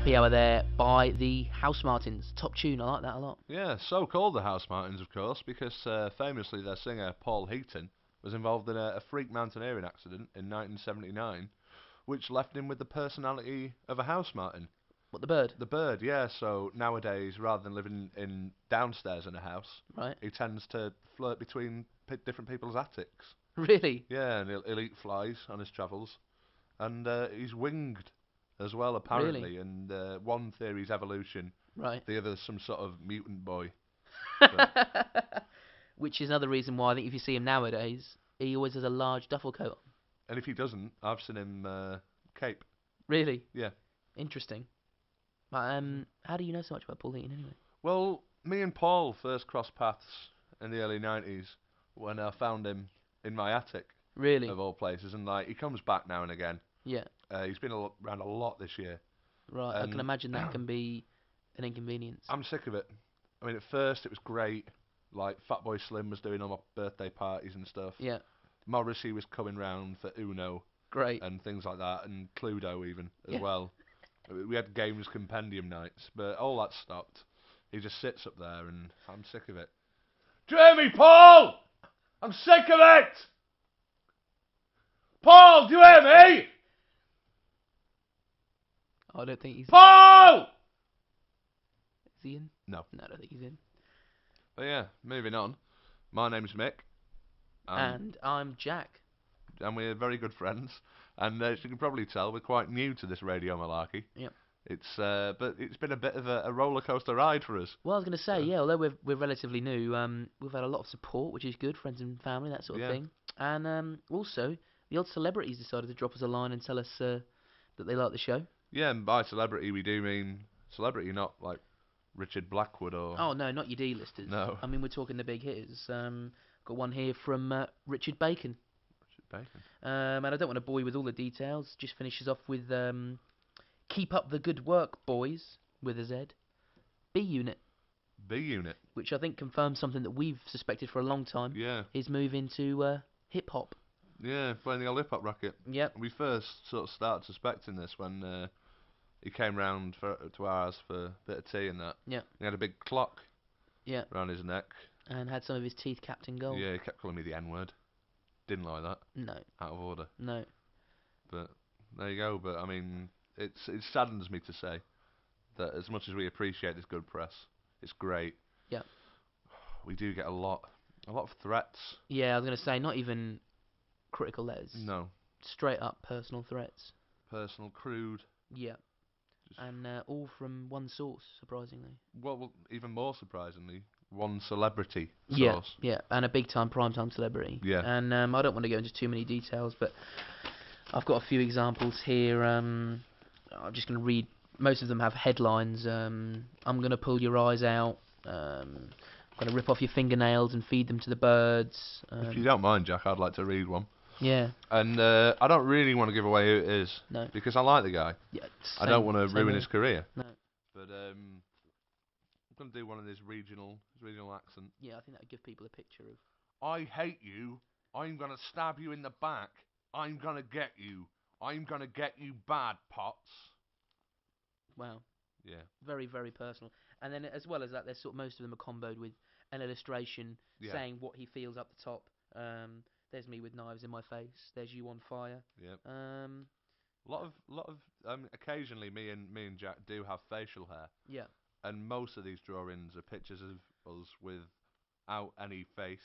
Happy Hour there by the House Martins. Top tune, I like that a lot. Yeah, so called the House Martins, of course, because famously their singer Paul Heaton was involved in a freak mountaineering accident in 1979, which left him with the personality of a house martin. What, the bird? The bird, yeah. So nowadays, rather than living in downstairs in a house, Right. he tends to flirt between different people's attics. Really? Yeah, and he'll eat flies on his travels, and he's winged as well, apparently. Really? And one theory's evolution, Right. the other's some sort of mutant boy. Which is another reason why I think if you see him nowadays, he always has a large duffel coat on. And if he doesn't, I've seen him cape. Really? Yeah. Interesting. But, how do you know so much about Paul Heaton anyway? Well, me and Paul first crossed paths in the early 90s when I found him in my attic, Really? of all places. And like he comes back now and again. Yeah. He's been around a lot this year. Right. I can imagine that can be an inconvenience. I'm sick of it. I mean, at first it was great. Like Fatboy Slim was doing all my birthday parties and stuff. Yeah. Morrissey was coming round for Uno. Great. And things like that, and Cluedo even as Yeah. well. We had games compendium nights, but all that stopped. He just sits up there, and I'm sick of it. Do you hear me, Paul? I'm sick of it! Paul, do you hear me? I don't think he's... Paul! Is he in? No. No, I don't think he's in. But yeah, moving on. My name's Mick. And I'm Jack. And we're very good friends. And as you can probably tell, we're quite new to this radio malarkey. Yep. But it's been a bit of a roller coaster ride for us. Well, I was going to say, yeah, although we're relatively new, we've had a lot of support, which is good, friends and family, that sort of thing. And also, the odd celebrities decided to drop us a line and tell us that they like the show. Yeah, and by celebrity we do mean celebrity, not like Richard Blackwood or... Oh, no, not your D-listers. No. I mean, we're talking the big hitters. Got one here from Richard Bacon. Bacon. And I don't want to bore you with all the details. Just finishes off with Keep Up the Good Work, Boys, with a Z. B-Unit. B-Unit. Which I think confirms something that we've suspected for a long time. Yeah. His move into hip-hop. Yeah, playing the old hip-hop racket. Yep. We first sort of started suspecting this when he came round to ours for a bit of tea and that. Yeah. He had a big clock around his neck. And had some of his teeth capped in gold. Yeah, he kept calling me the N-word. Didn't like that. No. Out of order. No. But there you go. But I mean, it saddens me to say that as much as we appreciate this good press, it's great. Yeah. We do get a lot of threats. Yeah, I was going to say, not even critical letters. No. Straight up personal threats. Personal, crude. Yeah. And all from one source, surprisingly. Well, even more surprisingly, one celebrity source. Yeah, and a big-time primetime celebrity. Yeah. And I don't want to go into too many details, but I've got a few examples here. I'm just going to read. Most of them have headlines. I'm going to pull your eyes out. I'm going to rip off your fingernails and feed them to the birds. If you don't mind, Jack, I'd like to read one. Yeah. And I don't really want to give away who it is. No. Because I like the guy. Yeah. I don't want to ruin his career. No. But I'm going to do one of his regional accent. Yeah, I think that would give people a picture of... I hate you. I'm going to stab you in the back. I'm going to get you. I'm going to get you bad, Potts. Wow. Yeah. Very, very personal. And then as well as that, there's most of them are comboed with an illustration saying what he feels up the top. There's me with knives in my face. There's you on fire. Yeah. A lot of occasionally me and Jack do have facial hair. Yeah. And most of these drawings are pictures of us without any face,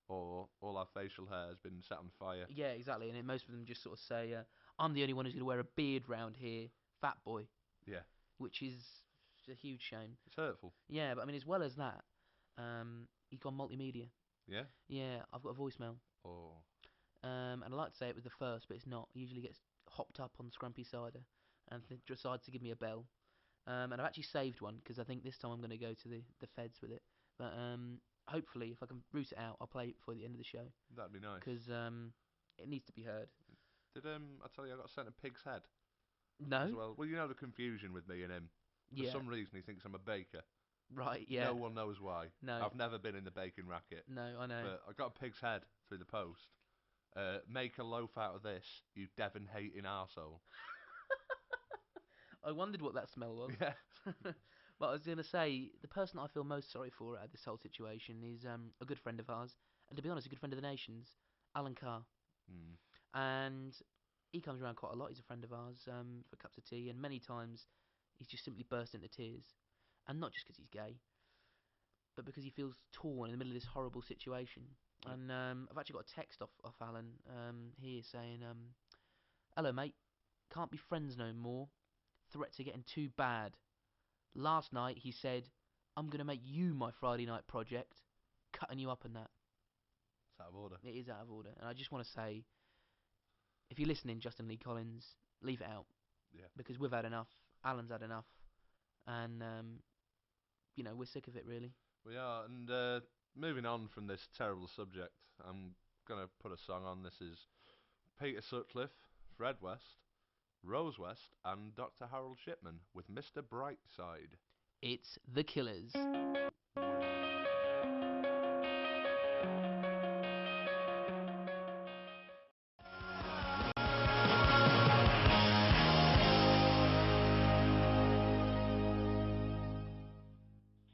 or all our facial hair has been set on fire. Yeah, exactly. And most of them just sort of say, I'm the only one who's going to wear a beard round here, fat boy. Yeah. Which is a huge shame. It's hurtful. Yeah, but I mean, as well as that, he's gone multimedia. Yeah? Yeah, I've got a voicemail. Oh. And I'd like to say it was the first, but it's not. He usually gets hopped up on Scrumpy Cider and decides to give me a bell. And I've actually saved one, because I think this time I'm going to go to the feds with it. But hopefully, if I can root it out, I'll play it before the end of the show. That'd be nice. Because it needs to be heard. Did I tell you I got sent a pig's head? No. Well, you know the confusion with me and him. For some reason, he thinks I'm a baker. Right, yeah. No one knows why. No. I've never been in the bacon racket. No, I know. But I got a pig's head through the post. Make a loaf out of this, you Devon-hating arsehole. I wondered what that smell was. Yeah. But I was going to say, the person I feel most sorry for out of this whole situation is a good friend of ours, and to be honest, a good friend of the nation's, Alan Carr. Mm. And he comes around quite a lot. He's a friend of ours for cups of tea, and many times he's just simply burst into tears. And not just because he's gay, but because he feels torn in the middle of this horrible situation. Yep. And I've actually got a text off Alan here saying, hello mate, can't be friends no more. Threats are getting too bad. Last night he said, I'm going to make you my Friday night project, cutting you up and that. It's out of order. It is out of order. And I just want to say, if you're listening, Justin Lee Collins, leave it out. Yeah. Because we've had enough, Alan's had enough, and, we're sick of it really. We are, and moving on from this terrible subject, I'm going to put a song on. This is Peter Sutcliffe, Fred West, Rose West, and Dr. Harold Shipman with Mr. Brightside. It's The Killers.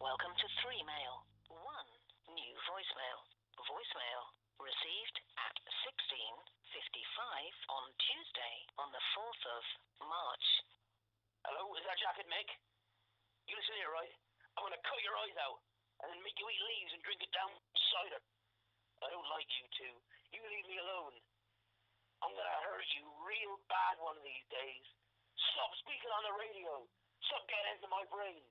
Welcome to 3Mail. 1. New voicemail. Voicemail received at 16:55 on Tuesday on the 4th of March. Hello, is that Jack and Mick? You listen here, right? I'm gonna cut your eyes out and then make you eat leaves and drink it down cider. I don't like you two. You leave me alone. I'm gonna hurt you real bad one of these days. Stop speaking on the radio. Stop getting into my brain.